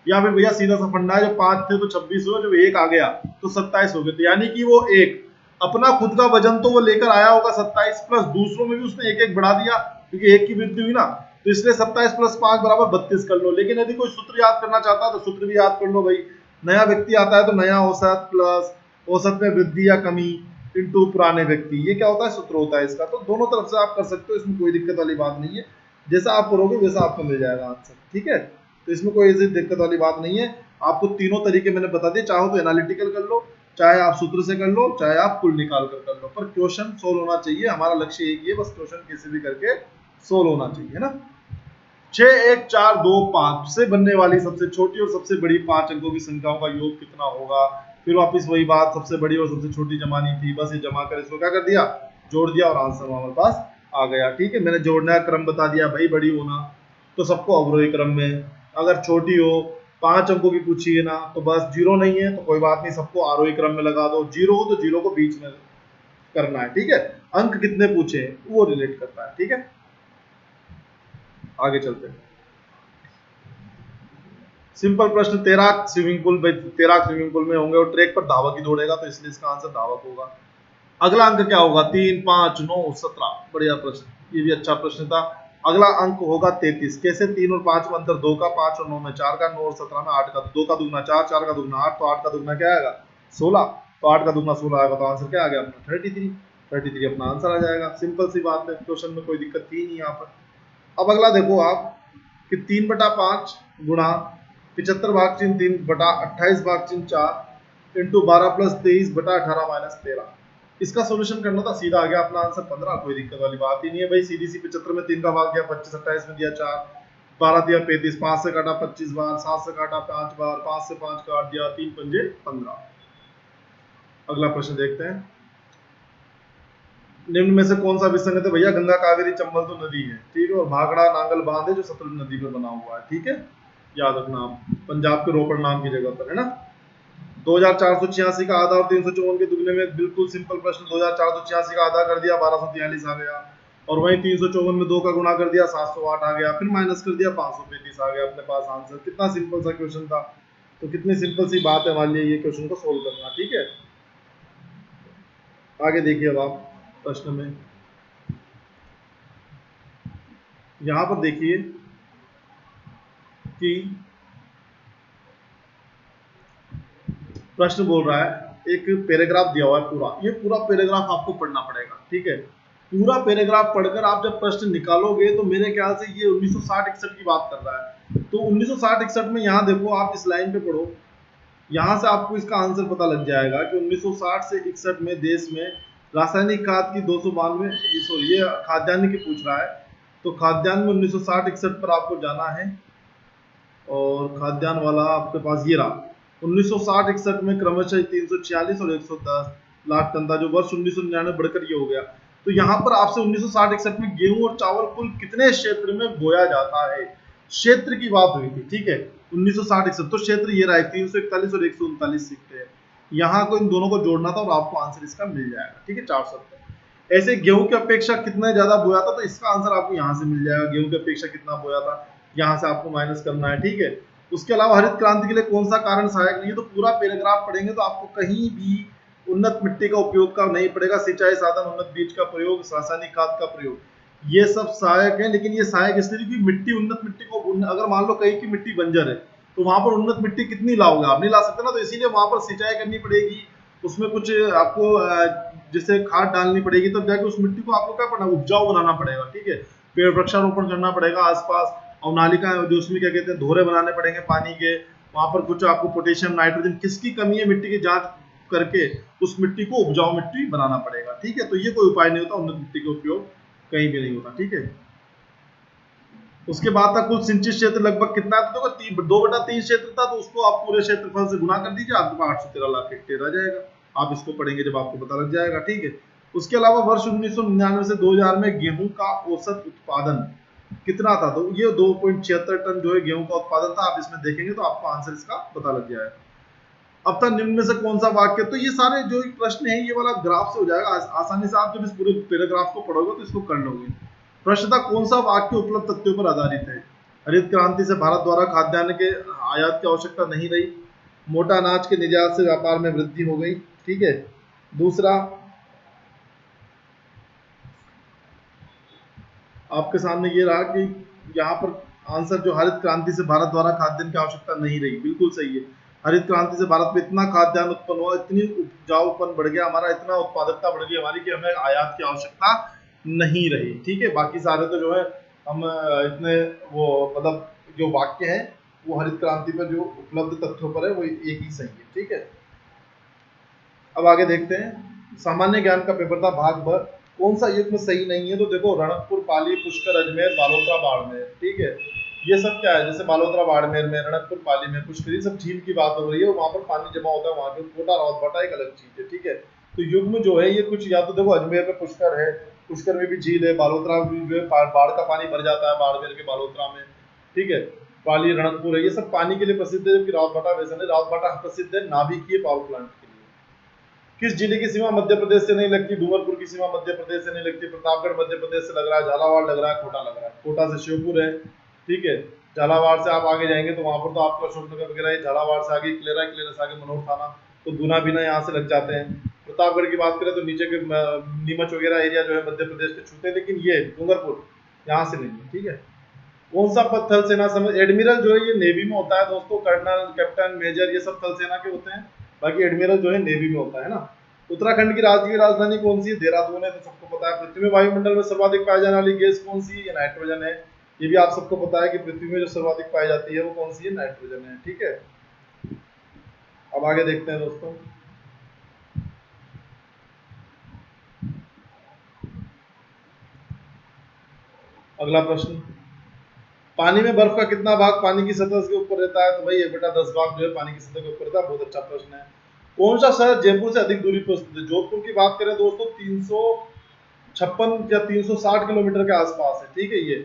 या फिर भैया सीधा सा फंडा है, जब 5 थे तो 26 हुए, जब 1 आ गया तो 27 हो गए, तो यानी कि वो एक अपना खुद का वजन तो वो लेकर आया होगा 27, प्लस दूसरों में भी उसने एक एक बढ़ा दिया, क्योंकि एक की वृद्धि हुई ना, तो इसलिए 27 + 5 बराबर 32 कर लो। लेकिन यदि कोई सूत्र याद करना चाहता है तो सूत्र भी याद कर लो भाई। नया व्यक्ति आता है तो नया औसत प्लस औसत में वृद्धि या कमी इंटू पुराने व्यक्ति, ये क्या होता है? सूत्र होता है इसका। तो दोनों तरफ से आप कर सकते हो, इसमें कोई दिक्कत वाली बात नहीं है। जैसा आप करोगे वैसा आपको मिल जाएगा आंसर, ठीक है। तो इसमें कोई ऐसी दिक्कत वाली बात नहीं है। आपको तीनों तरीके मैंने बता दिए, चाहो तो एनालिटिकल कर लो, चाहे आप सूत्र से कर लो, चाहे आप कुल निकाल कर लो, पर क्वेश्चन सोल्व होना चाहिए। हमारा लक्ष्य एक ही है, बस क्वेश्चन किसी भी करके सोल्व होना चाहिए ना। 6, 1, 4, 2, 5 से बनने वाली सबसे छोटी और सबसे बड़ी 5 अंकों की संख्याओं का योग कितना होगा? फिर वापस वही बात, सबसे बड़ी और सबसे छोटी जमानी थी, बस ये जमा कर इसको क्या कर दिया? जोड़ दिया और आंसर हमारे पास आ गया, ठीक है। मैंने जोड़ने का क्रम बता दिया भाई, बड़ी होना तो सबको अवरोही क्रम में, अगर छोटी हो 5 अंकों की पूछी है ना, तो बस जीरो नहीं है तो कोई बात नहीं, सबको आरोही क्रम में लगा दो। जीरो हो तो जीरो को बीच में करना है, ठीक है। अंक कितने पूछे वो रिलेट करता है, ठीक है। आगे चलते हैं। सिंपल प्रश्न, तैराक स्विमिंग पूल, तैराक स्विमिंग पूल में होंगे और ट्रैक पर धावक ही दौड़ेगा, तो इसलिए इसका आंसर धावक होगा। अगला अंक क्या होगा? 3, 5, 9, 17। बढ़िया प्रश्न, ये भी अच्छा प्रश्न था। अगला अंक होगा 33। कैसे? 3 और 5 में अंतर 2 का, 5 और 9 में 4 का, 9 और 17 में 8 का। 2 का दुगना 4, 4 का दुगना 8, तो 8 का दुगना क्या आएगा? 16। तो 8 का दुगना 16 आएगा, तो आंसर क्या आ गया अपना? 33। 33 अपना आंसर आ जाएगा। सिंपल सी बात है, क्वेश्चन में कोई दिक्कत थी नहीं यहाँ पर। अब अगला देखो आप कि 3/5 गुणा 75 भाग चिन्ह 3 बटा 28 भाग चिन्ह 4 इंटू 12 + 23/18 - 13। इसका सोल्यूशन करना था, सीधा आ गया अपना आंसर 15। कोई दिक्कत वाली बात ही नहीं है भाई, सीधी सी 75 में 3 का भाग दिया, 25 28 में दिया 4, 12 दिया 35, 5 से काटा 25 बार, 7 से काटा 5 बार, 5 से 5 काट दिया, 3 पंजे 15। अगला प्रश्न देखते हैं। निम्न में से कौन सा विसंगत है? भैया गंगा कावेरी चंबल तो नदी है, ठीक है, और भाखड़ा नांगल बांध है जो सतलुज नदी पर बना हुआ है, ठीक है। याद रखना आप, पंजाब के रोपड़ नाम की जगह पर है ना। 2486 का आधा और 354 के दुगने में, बिल्कुल सिंपल प्रश्न। 2486 का आधा कर दिया, 1243 आ गया, और वहीं 354 में 2 का गुणा कर दिया, 708 आ गया, फिर माइनस कर दिया, 535 आ गया अपने पास आंसर। कितना सिंपल सा क्वेश्चन था। तो कितनी सिंपल सी बात है हमारे लिए ये क्वेश्चन को सोल्व करना, ठीक है। आगे देखिए अब आप प्रश्न में, यहां पर देखिए कि प्रश्न बोल रहा है, एक पैराग्राफ दिया हुआ है पूरा, ये पूरा पैराग्राफ आपको पढ़ना पड़ेगा, ठीक है। पूरा पैराग्राफ पढ़कर आप जब प्रश्न निकालोगे तो मेरे ख्याल से ये 1960-61 की बात कर रहा है। तो 1960-61 में यहाँ देखो आप इस लाइन पे पढ़ो यहाँ से आपको इसका आंसर पता लग जाएगा कि 1960 से 61 में देश में रासायनिक खाद की 292, सॉरी ये खाद्यान्न की पूछ रहा है, तो खाद्यान्न में 1960-61 पर आपको जाना है और खाद्यान्न वाला आपके पास ये रहा। 1960-61 में क्रमशः 346 और 110 लाख टन था, जो वर्ष 1999 बढ़कर ये हो गया। तो यहाँ पर आपसे 1960-61 में गेहूं और चावल कुल कितने क्षेत्र में बोया जाता है, क्षेत्र की बात हुई थी, ठीक है। 1960-61 तो क्षेत्र ये रहा है, 341 और 139 सीखते हैं। यहाँ को इन दोनों को जोड़ना था और आपको आंसर इसका मिल जाएगा, ठीक है, 470। ऐसे गेहूं की अपेक्षा कितना ज्यादा बोया था, तो इसका आंसर आपको यहाँ से मिल जाएगा, गेहूं की अपेक्षा कितना बोया था, यहाँ से आपको माइनस करना है, ठीक है। उसके अलावा हरित क्रांति के लिए कौन सा कारण सहायक नहीं है, तो पूरा पैराग्राफ पढ़ेंगे तो आपको कहीं भी उन्नत मिट्टी का उपयोग का नहीं पड़ेगा, सिंचाई साधन, उन्नत बीज का प्रयोग, रासायनिक खाद का प्रयोग, ये सब सहायक है। लेकिन ये सहायक इसलिए कि मिट्टी, उन्नत मिट्टी को, अगर मान लो कहीं की मिट्टी बंजर है तो वहां पर उन्नत मिट्टी कितनी लाओगे, आप नहीं ला सकते ना, तो इसीलिए वहां पर सिंचाई करनी पड़ेगी, उसमें कुछ आपको जैसे खाद डालनी पड़ेगी, तब जाके उस मिट्टी को आपको क्या करना, उपजाऊ बनाना पड़ेगा, ठीक है। पेड़ वृक्षारोपण करना पड़ेगा आसपास, और नालिका जो उसमें क्या कहते हैं धोरे बनाने पड़ेंगे पानी के, वहां पर कुछ आपको पोटेशियम, नाइट्रोजन किसकी कमी है मिट्टी की जांच करके उस मिट्टी को उपजाऊ मिट्टी बनाना पड़ेगा, ठीक है। तो ये कोई उपाय नहीं होता, उन्नत मिट्टी का उपयोग कहीं भी नहीं होता, ठीक है। उसके बाद था कुल सिंचित क्षेत्र लगभग कितना है, तो 2/3 क्षेत्र था, तो उसको आप पूरे क्षेत्रफल से गुना कर दीजिए, आपके पास 813 लाख हेक्टेयर आ जाएगा। आप इसको पढ़ेंगे जब आपको पता लग जाएगा, ठीक है। उसके अलावा वर्ष 1999 से 2000 में गेहूं का औसत उत्पादन कितना था, तो ये 2.76 टन जो है गेहूं का उत्पादन था। आप इसमें देखेंगे तो आपको आंसर इसका पता लग जाएगा। अब था निम्न में से कौन सा वाक्य, तो ये सारे जो प्रश्न है ये वाला ग्राफ से हो जाएगा आसानी से, आप जब इस पूरे पैराग्राफ को पढ़ोगे तो इसको कर लोगे। प्रश्न था कौन सा वाक्य उपलब्ध तथ्यों पर आधारित है, हरित क्रांति से भारत द्वारा खाद्यान्न के आयात की आवश्यकता नहीं रही, मोटा अनाज के निर्यात से व्यापार में वृद्धि हो गई, ठीक है। दूसरा आपके सामने ये रहा कि यहाँ पर आंसर जो हरित क्रांति से भारत द्वारा खाद्यान्न की आवश्यकता नहीं रही, बिल्कुल सही है। हरित क्रांति से भारत में इतना खाद्यान्न उत्पन्न हुआ, इतनी उपजाऊपन बढ़ गया हमारा, इतना उत्पादकता बढ़ गई हमारी कि हमें आयात की आवश्यकता नहीं रही, ठीक है। बाकी सारे तो जो है हम इतने वो मतलब जो वाक्य है वो हरित क्रांति पर जो उपलब्ध तथ्यों पर है वो एक ही सही है, ठीक है। अब आगे देखते हैं, सामान्य ज्ञान का पेपर था भाग भर, कौन सा युग्म सही नहीं है, तो देखो रणकपुर, पाली, पुष्कर, अजमेर, बालोतरा, बाड़मेर, ठीक है। ये सब क्या है, जैसे बालोतरा बाड़मेर में, रणकपुर पाली में, पुष्कर, ये सब झील की बात हो रही है, वहां पर पानी जमा होता है, वहां जो कोटा रावतबाटा एक अलग चीज है, ठीक है। तो युग्म जो है ये कुछ, या तो देखो अजमेर में पुष्कर है, पुष्कर में भी झील है, बालोतरा में जो है बाढ़ का पानी भर जाता है बाड़मेर के बालोतरा में, ठीक है। पाली, रणकपुर है, ये सब पानी के लिए प्रसिद्ध है, जबकि रावतबाटा वैसे नहीं, रावतबाटा प्रसिद्ध है नाभिकीय पावर प्लांट के लिए। किस जिले की सीमा मध्य प्रदेश से नहीं लगती, डूंगरपुर की सीमा मध्य प्रदेश से नहीं लगती, प्रतापगढ़ मध्य प्रदेश से लग रहा है, झालावाड़ लग रहा है, कोटा लग रहा है, कोटा से श्योपुर है, ठीक है। झालावाड़ से आप आगे जाएंगे तो वहां पर तो आपका अशोकनगर वगैरह है, झालावाड़ से आगे क्लेरा, क्लेरा से आगे मनोर थाना, तो गुना बिना यहाँ से लग जाते हैं। प्रतापगढ़ की बात करें तो नीचे के नीमच वगैरह एरिया जो है मध्य प्रदेश के छूते हैं, लेकिन ये डूंगरपुर यहाँ से नहीं है, ठीक है। कौन सा पद थल सेना समझ, एडमिरल जो है ये नेवी में होता है दोस्तों, कर्नल, कैप्टन, मेजर ये सब थल सेना के होते हैं, बाकी एडमिरल जो है नेवी में होता है ना। उत्तराखंड की राज्य राजधानी कौन सी है, देहरादून है, तो सबको पता है। पृथ्वी में वायुमंडल में सर्वाधिक पाई जाने वाली गैस कौन सी है, ये नाइट्रोजन है, ये भी आप सबको पता है कि पृथ्वी में जो सर्वाधिक पाई जाती है वो कौन सी है, नाइट्रोजन है, ठीक है। अब आगे देखते हैं दोस्तों, अगला प्रश्न, पानी में बर्फ का कितना भाग पानी की सतह के ऊपर रहता है, तो भाई ये बेटा 10 भाग जो है पानी की सतह के ऊपर रहता है, बहुत अच्छा प्रश्न है। कौन सा शहर जयपुर से अधिक दूरी पर स्थित है, जोधपुर की बात करें दोस्तों 356 या 360 किलोमीटर के आसपास है, ठीक है। ये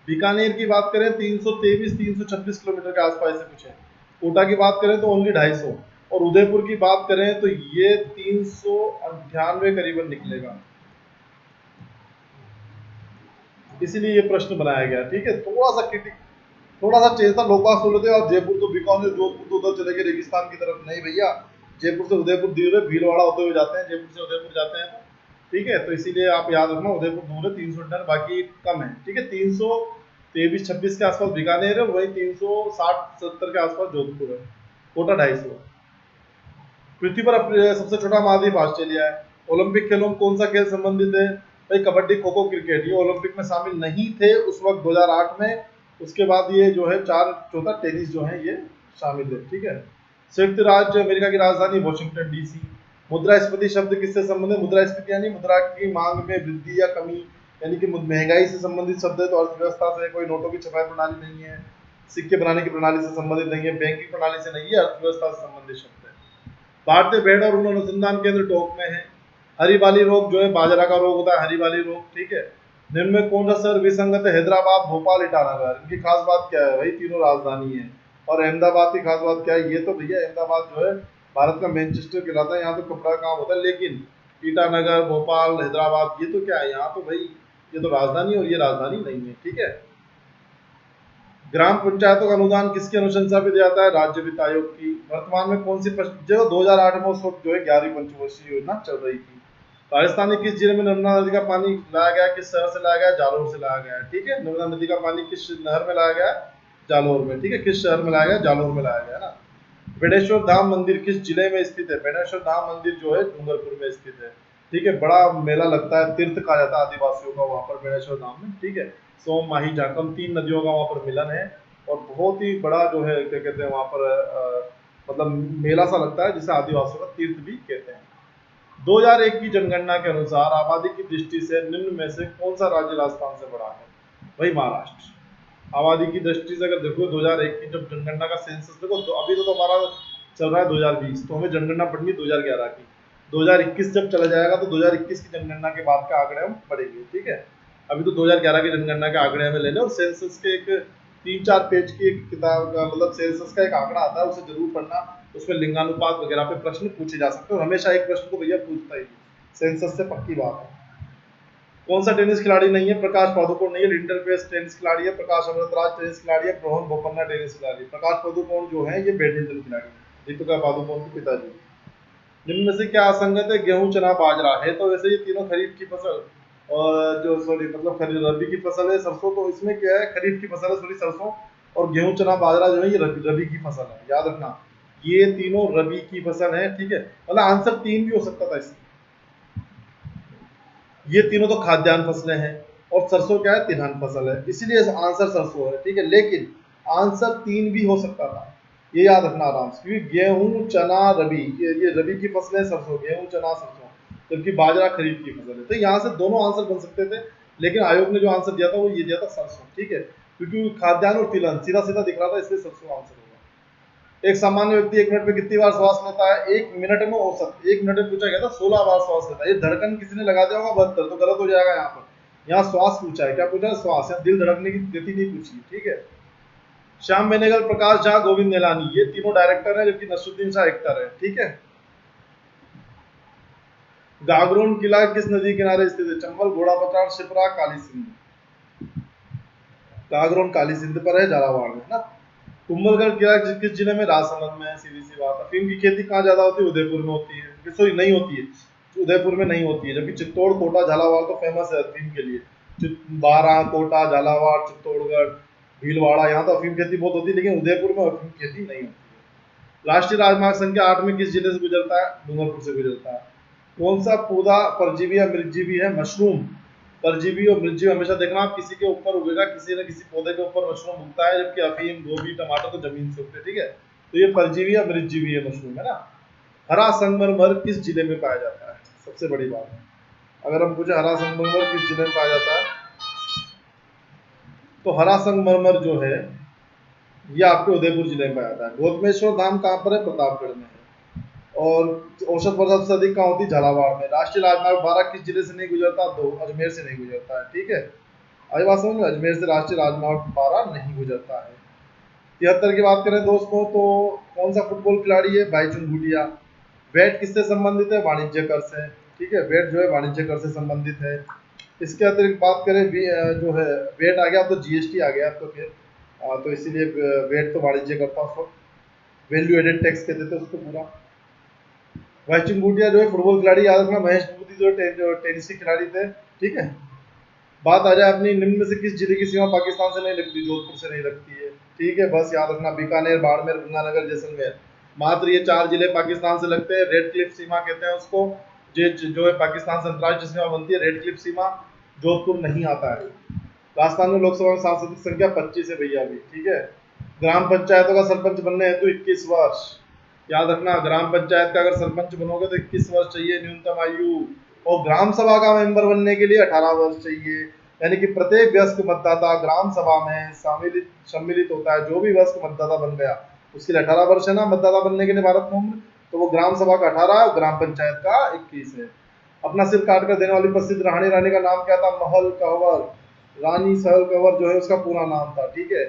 बीकानेर की बात करें 323 326 किलोमीटर के आसपास से कुछ है। कोटा की बात करें तो ओनली 250, और उदयपुर की बात करें तो ये 398 करीबन निकलेगा, इसीलिए ये प्रश्न बनाया गया, ठीक है। थोड़ा सा क्रिटिक, थोड़ा सा चेंज था, लोग बात सुन लेते और जयपुर तो बीकानेर, जोधपुर तो उधर चले गए रेगिस्तान की तरफ, नहीं भैया, जयपुर से उदयपुर दूर है, भीलवाड़ा होते हुए जाते हैं, जयपुर से उदयपुर जाते हैं, ठीक है। तो इसीलिए आप याद रखना उदयपुर दूर है 300 टन, बाकी कम है, ठीक है। 323-26 के आसपास बीकानेर है, वही 360-70 के आसपास जोधपुर है, कोटा 250। पृथ्वी पर सबसे छोटा महाद्वीप ऑस्ट्रेलिया है। ओलंपिक खेलों में कौन सा खेल संबंधित है, भाई कबड्डी, खो खो, क्रिकेट, ये ओलंपिक में शामिल नहीं थे उस वक्त 2008 में, उसके बाद ये जो है चौथा टेनिस जो है ये शामिल है, ठीक है। संयुक्त राज्य अमेरिका की राजधानी वॉशिंगटन डीसी। मुद्रास्फीति शब्द किससे संबंधित? मुद्रास्फीति यानी मुद्रा की मांग में वृद्धि या कमी, यानी कि महंगाई से संबंधित शब्द है। तो अर्थव्यवस्था से, कोई नोटों की छपाई प्रणाली नहीं है, सिक्के बनाने की प्रणाली से संबंधित नहीं है, बैंकिंग प्रणाली से नहीं है, अर्थव्यवस्था से संबंधित शब्द है। भारतीय भेड़ और ऊन अनुसंधान केंद्र टोंक में है। हरी वाली रोग जो है बाजरा का रोग होता है, हरी वाली रोग, ठीक है। निम्न में कौन सा शहर विसंगत है? हैदराबाद, भोपाल, ईटानगर। इनकी खास बात क्या है? भाई तीनों राजधानी है। और अहमदाबाद की खास बात क्या है? ये तो भैया अहमदाबाद जो है भारत का मैनचेस्टर कहलाता है, यहाँ तो कपड़ा का काम होता है। लेकिन ईटानगर, भोपाल, हैदराबाद ये तो क्या है? यहाँ तो भाई ये तो राजधानी, और ये राजधानी नहीं है, ठीक है। ग्राम पंचायतों का अनुदान किसकी अनुशंसा पे दिया जाता है? राज्य वित्त आयोग की। वर्तमान में कौन सी जो 2008 में उस वक्त जो है 11वीं पंचवर्षीय योजना चल रही थी। राजस्थान के किस जिले में नर्मदा नदी का पानी लाया गया? किस शहर से लाया गया? जालौर से लाया गया है, ठीक है। नर्मदा नदी का पानी किस नहर में लाया गया? जालौर में, ठीक है। किस शहर में लाया गया? जालौर में लाया गया ना। बेणेश्वर धाम मंदिर किस जिले में स्थित है? बेणेश्वर धाम मंदिर जो है डूंगरपुर में स्थित है, ठीक है। बड़ा मेला लगता है, तीर्थ कहा जाता है आदिवासियों का वहां पर बेणेश्वर धाम में, ठीक है। सोम, माही, जाखम 3 नदियों का वहां पर मिलन है, और बहुत ही बड़ा जो है क्या कहते हैं वहां पर मतलब मेला सा लगता है, जिसे आदिवासियों का तीर्थ भी कहते हैं। 2001 की जनगणना के अनुसार आबादी की दृष्टि से निम्न में से कौन सा राज्य राजस्थान से बड़ा है? वही महाराष्ट्र। आबादी की दृष्टि से अगर देखो 2001 की जब जनगणना का सेंसस देखो, तो अभी तो हमारा चल रहा है 2020, तो हमें जनगणना पढ़नी 2011 की। 2021 जब चला जाएगा तो 2021 की जनगणना के बाद के आंकड़े हम पढ़ेंगे, ठीक है। अभी तो 2011 की जनगणना के आंकड़े हमें लेने, और सेंसस के एक 3-4 पेज की एक किताब का मतलब सेंसस का एक आंकड़ा आता है, उसे जरूर पढ़ना। उसमें लिंगानुपात वगैरह पे प्रश्न पूछे जा सकते हैं, और हमेशा एक प्रश्न को भैया पूछता ही सेंसस से, पक्की बात है। कौन सा टेनिस खिलाड़ी नहीं है? प्रकाश पादुकोण नहीं है, लिंडर पेस टेनिस खिलाड़ी है, प्रकाश अमृतराज टेनिस खिलाड़ी है, रोहन बोपन्ना टेनिस खिलाड़ी। प्रकाश पादुकोण जो है ये बैडमिंटन खिलाड़ी है, दीपिका पादुकोण के पिताजी। निम्न में से क्या असंगत है? गेहूं, चना, बाजरा है तो वैसे ये तीनों खरीफ की फसल, और जो सॉरी मतलब खरीफ रबी की फसल है सरसों, तो इसमें क्या है? खरीफ की फसल है सॉरी सरसों, और गेहूं, चना, बाजरा जो है ये रबी की फसल है, याद रखना। ये तीनों रबी की फसल है, ठीक है। मतलब आंसर 3 भी हो सकता था इसमें। ये तीनों तो खाद्यान्न फसलें हैं, और सरसों क्या है? तिलहन फसल है, इसीलिए आंसर सरसों है, ठीक है। लेकिन आंसर 3 भी हो सकता था, ये याद रखना आराम से, क्योंकि गेहूं, चना, रबी, ये रबी की फसलें सरसों, गेहूं, चना, सरसों, जबकि बाजरा खरीफ की फसल है। तो यहाँ से दोनों आंसर बन सकते थे, लेकिन आयोग ने जो आंसर दिया था वो ये दिया था सरसों, ठीक है। क्योंकि खाद्यान्न और तिलहन सीधा सीधा दिख रहा था, इसलिए सरसों आंसर होगा। एक सामान्य व्यक्ति 1 मिनट में कितनी बार श्वास लेता है? 1 मिनट में औसत, 1 मिनट में पूछा गया था 16 बार श्वास लेता है। ये धड़कन किसी ने लगा दिया होगा 72, तो गलत हो जाएगा यहाँ पर। यहाँ श्वास पूछा है, क्या पूछा है? श्वास, या दिल धड़कने की गति नहीं पूछी, ठीक है। श्याम बेनेगल, प्रकाश झा, गोविंद निलानी ये तीनों डायरेक्टर हैं, जबकि नसरुद्दीन शाह एक्टर है, ठीक है। गागरोन किला किस नदी के किनारे स्थित है? चंबल, घोड़ा पचाड़, शिप्रा, काली सिंध। गागरोन काली सिंध पर है, झालावाड़ में ना। कुंभलगढ़ किला किस जिले में? राजसमंद में है, सीधी सी बात। अफीम की खेती कहाँ ज्यादा होती है? उदयपुर में होती है, सॉरी नहीं होती है, उदयपुर में नहीं होती है, जबकि चित्तौड़, कोटा, झालावाड़ तो फेमस है अफीम के लिए। बारां, कोटा, झालावाड़, चित्तौड़गढ़, भीलवाड़ा, यहाँ तो अफीम खेती बहुत होती है, लेकिन उदयपुर में अफीम खेती नहीं होती है। राष्ट्रीय राजमार्ग संख्या 8 में किस जिले से गुजरता है? डूंगरपुर से गुजरता है। कौन सा पौधा परजीवी या मृतजीवी है? मशरूम। परजीवी और मृतजीवी हमेशा देखना, आप किसी के ऊपर उगेगा, किसी न किसी पौधे के ऊपर मशरूम उगता है, जबकि अफीम, गोभी, टमाटर तो जमीन से उगते हैं, ठीक है। तो ये परजीवी या मृतजीवी है मशरूम, है ना। हरा संगमरमर किस जिले में पाया जाता है? सबसे बड़ी बात, अगर हम पूछे हरा संगमरमर किस जिले में पाया जाता है, तो हरा संगमरमर जो है ये आपके उदयपुर जिले में पाया जाता है। गौतमेश्वर धाम कहाँ पर है? प्रतापगढ़ में है। और औसत वर्षा सबसे अधिक कहाँ होती है? झालावाड़ में। राष्ट्रीय राजमार्ग 12 किस जिले से नहीं गुजरता? 2, अजमेर से नहीं गुजरता है, ठीक है। आई बात समझ में? अजमेर से राष्ट्रीय राजमार्ग 12 नहीं गुजरता है। 73 की बात करें दोस्तों, तो कौन सा फुटबॉल खिलाड़ी है? भाईचुंग भूटिया। वेट किससे संबंधित है? वाणिज्य कर से, ठीक है। वेट जो है वाणिज्य कर से संबंधित है। इसके अतिरिक्त बात करें जो है वेट आ गया, तो जीएसटी आ गया आपको फिर, तो इसीलिए वेट तो वाणिज्य करता है उसको, वैल्यू एडेड टैक्स कहते थे उसको पूरा। भाईचुंग भूटिया जो है फुटबॉल खिलाड़ी, याद रखना। महेश भूपति जो टेनिस के खिलाड़ी थे, ठीक है। बात आ जाए अपनी, निम्न में से किस जिले की सीमा पाकिस्तान से नहीं लगती? जोधपुर से नहीं लगती है, ठीक है। बस याद रखना, बीकानेर, बाड़मेर, गंगानगर, जैसलमेर, मात्र ये 4 जिले पाकिस्तान से लगते हैं। रेड क्लिफ सीमा कहते हैं उसको, जो है पाकिस्तान से अंतर्राष्ट्रीय सीमा बनती है, रेड क्लिफ सीमा। जोधपुर नहीं आता है। राजस्थान में लोकसभा में सांसद की संख्या 25 है भैया अभी, ठीक है। ग्राम पंचायतों का सरपंच बनने हेतु 21 वर्ष, याद रखना, ग्राम पंचायत का अगर सरपंच बनोगे तो 21 वर्ष चाहिए न्यूनतम आयु, और ग्राम सभा का मेंबर बनने के लिए 18 वर्ष चाहिए। यानी कि प्रत्येक वयस्क मतदाता ग्राम सभा में सम्मिलित होता है। जो भी वयस्क मतदाता बन गया उसके लिए 18 वर्ष है ना मतदाता बनने के लिए भारत में उम्र, तो वो ग्राम सभा का 18 और ग्राम पंचायत का 21 है। अपना सिर काट कर देने वाली प्रसिद्ध रानी का नाम क्या था? महल कंवर। रानी सहल कंवर जो है उसका पूरा नाम था, ठीक है।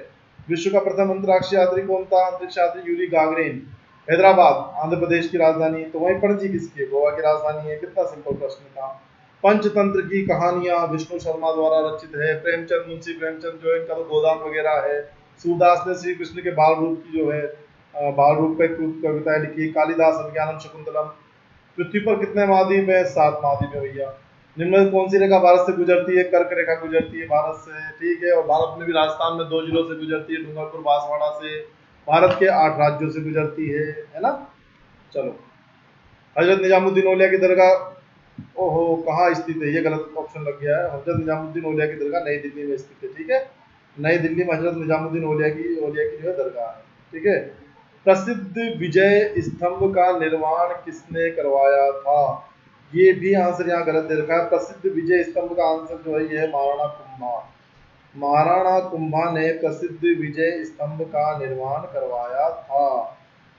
विश्व का प्रथम अंतरिक्ष यात्री कौन था? अंतरिक्ष यात्री यूरी गागरिन। हैदराबाद आंध्र प्रदेश की राजधानी, तो वहीं पणजी किसकी? गोवा की राजधानी है। कितना सिंपल प्रश्न था। पंचतंत्र की कहानियां विष्णु शर्मा द्वारा रचित है। प्रेमचंद, मुंशी प्रेमचंद जो है इनका तो गोदान वगैरह है। सूरदास ने श्री कृष्ण के बाल रूप की जो है बाल रूप पे कविताएं लिखी। कालिदास अभिज्ञानम शकुंतलम। पृथ्वी पर कितने महाद्वीप है? 7 महाद्वीप है भैया। निम्न में कौन सी रेखा भारत से गुजरती है? कर्क रेखा गुजरती है भारत से, ठीक है। और भारत में भी राजस्थान में 2 जिलों से गुजरती है, डूंगरपुर बांसवाड़ा से। भारत के 8 राज्यों से गुजरती है ना। चलो, हजरत निजामुद्दीन औलिया की दरगाह, ओहो कहाँ स्थित है? ये गलत ऑप्शन लग गया है। हजरत निजामुद्दीन औलिया की दरगाह नई दिल्ली में स्थित है, ठीक है। नई दिल्ली में हजरत निजामुद्दीन औलिया की जो है दरगाह है, ठीक है। प्रसिद्ध विजय स्तंभ का निर्माण किसने करवाया था? ये भी आंसर यहाँ गलत दे रखा है। प्रसिद्ध विजय स्तंभ का आंसर जो है ये है महाराणा कुंभा। महाराणा कुंभा ने प्रसिद्ध विजय स्तंभ का निर्माण करवाया था।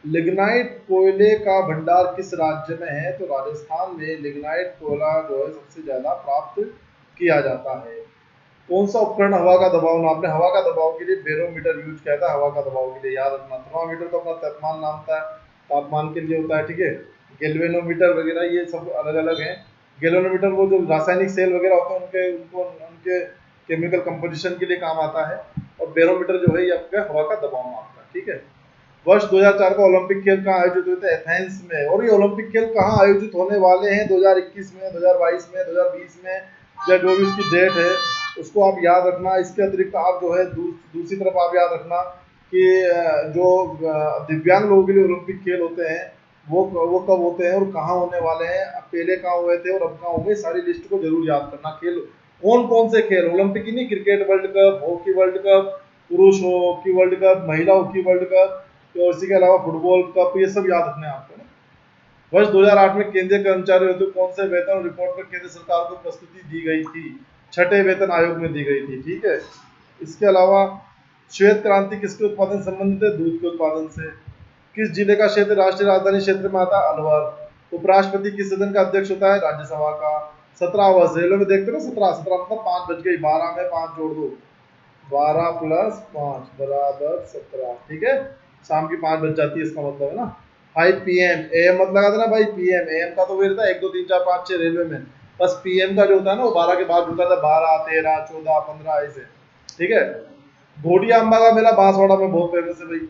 लिग्नाइट कोयले का भंडार किस राज्य में है? तो राजस्थान में लिग्नाइट कोयला जो है सबसे ज्यादा प्राप्त किया जाता है। कौन सा उपकरण हवा का दबाव नापने? हवा का दबाव के लिए बैरोमीटर यूज किया था। हवा का दबाव के लिए याद रखना। थर्मामीटर तो अपना तापमान नापता है, तापमान के लिए होता है, ठीक है। गैल्वेनोमीटर वगैरह ये सब अलग अलग हैं। गैल्वेनोमीटर वो जो रासायनिक सेल वगैरह होते हैं उनके उनको उनके केमिकल कंपोजिशन के लिए काम आता है। और बैरोमीटर जो है ये आपका हवा का दबाव नापता है, ठीक है। वर्ष 2004 का ओलंपिक खेल कहाँ आयोजित हुए थे? एथेंस में। और ये ओलंपिक खेल कहाँ आयोजित होने वाले हैं? 2021 में, 2022 में, 2020 में, या जो भी उसकी डेट है उसको आप याद रखना। इसके अतिरिक्त आप जो है दूसरी तरफ आप याद रखना कि जो दिव्यांग लोगों के लिए ओलंपिक खेल होते हैं वो कब होते हैं और कहाँ होने वाले हैं, पहले कहाँ हुए थे और अब कहाँ होंगे, सारी लिस्ट को जरूर याद करना। खेल कौन कौन से खेल, ओलंपिक ही नहीं, cricket world cup, hockey world cup, पुरुष हॉकी वर्ल्ड कप, महिला हॉकी वर्ल्ड कप, तो इसी के अलावा फुटबॉल कप, ये सब याद रखने हैं आपको ना। वर्ष 2008 में केंद्रीय कर्मचारी हेतु कौन से वेतन रिपोर्ट पर केंद्र सरकार को प्रस्तुति दी गई थी? 6ठे वेतन आयोग में दी गई थी, ठीक है। इसके अलावा श्वेत क्रांति किसके उत्पादन से संबंधित है? दूध के उत्पादन से। किस जिले का क्षेत्र राष्ट्रीय राजधानी क्षेत्र में आता है? अलवर। उपराष्ट्रपति किस सदन का अध्यक्ष होता है? राज्यसभा का। 17 वर्ष रेलवे में देखते हो ना, 17 17 मतलब 5 बज गई, 12 में 5 जोड़ दो, 12 + 5 बराबर 17, ठीक है। शाम की 5 बज जाती है, इसका मतलब है ना। 5 PM, AM मत लगा देना भाई, PM AM का तो वही रहता है 1 2 3 4 5 6 रेलवे में। बस PM का जो होता है ना वो 12 के बाद होता है, 12 13 14 15 ऐसे, ठीक है। घोटिया अम्बा का मेला बांसवाड़ा में बहुत फेमस है भाई।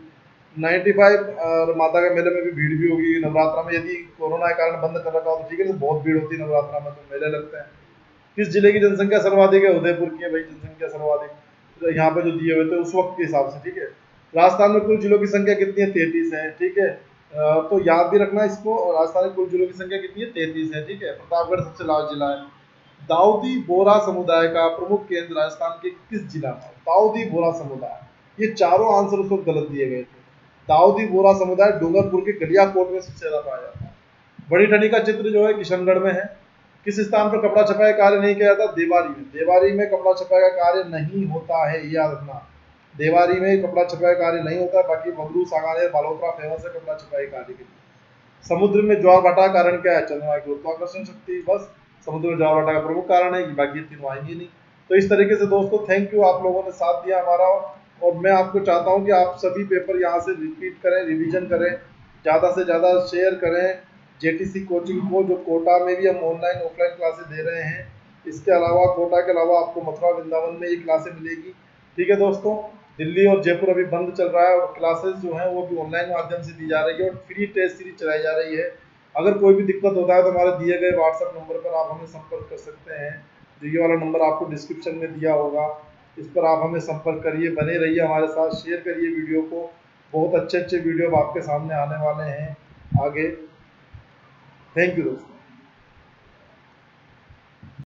95 और माता के मेले में भी भीड़ भी होगी नवरात्रा में। यदि कोरोना के कारण बंद कर रखा हो तो ठीक है, तो बहुत भीड़ होती है नवरात्रा में, तो मेले लगते हैं। किस जिले की जनसंख्या सर्वाधिक है? उदयपुर की है भाई जनसंख्या सर्वाधिक, तो यहाँ पे जो दिए हुए थे उस वक्त के हिसाब से, ठीक है। राजस्थान में कुल जिलों की संख्या कितनी है? 33 है, ठीक है। तो याद भी रखना इसको, राजस्थान में कुल जिलों की संख्या कितनी है? 33 है, ठीक है। प्रतापगढ़ सबसे लार्ज जिला है। दाऊदी बोहरा समुदाय का प्रमुख केंद्र राजस्थान के किस जिला में? दाऊदी बोहरा समुदाय, ये चारों आंसर उसको गलत दिए गए थे। दाऊदी बोहरा समुदाय डूंगरपुर के गलियाकोट में सबसे ज्यादा पाया जाता है। बड़ी ठनी का चित्र जो है किशनगढ़ में है। किस स्थान पर कपड़ा छपाई का कार्य नहीं किया जाता? देवारी में। देवारी में कपड़ा छपाई का कार्य नहीं होता है, याद रखना। देवारी में कपड़ा छपाई का कार्य नहीं होता। बाकी बगरू, सागानेर, बालोतरा फेमस है कपड़ा छपाई कार्य के लिए। समुद्र में ज्वार भाटा का कारण क्या है? चंद्रमा की गुरुत्वाकर्षण शक्ति। बस समुद्र में ज्वार भाटा का प्रमुख कारण है, बाकी तीनों आएंगे नहीं। तो इस तरीके से दोस्तों थैंक यू, आप लोगों ने साथ दिया हमारा। और मैं आपको चाहता हूं कि आप सभी पेपर यहाँ से रिपीट करें, रिवीजन करें, ज़्यादा से ज़्यादा शेयर करें जेटीसी कोचिंग को, जो कोटा में भी हम ऑनलाइन ऑफलाइन क्लासेस दे रहे हैं। इसके अलावा कोटा के अलावा आपको मथुरा वृंदावन में ये क्लासेस मिलेगी, ठीक है दोस्तों। दिल्ली और जयपुर अभी बंद चल रहा है और क्लासेस जो हैं वो भी ऑनलाइन माध्यम से दी जा रही है और फ्री टेस्ट सीरीज चलाई जा रही है। अगर कोई भी दिक्कत होता है तो हमारे दिए गए व्हाट्सएप नंबर पर आप हमें संपर्क कर सकते हैं। जो ये वाला नंबर आपको डिस्क्रिप्शन में दिया होगा, इस पर आप हमें संपर्क करिए। बने रहिए हमारे साथ, शेयर करिए वीडियो को। बहुत अच्छे अच्छे वीडियो आपके सामने आने वाले हैं आगे। थैंक यू दोस्तों।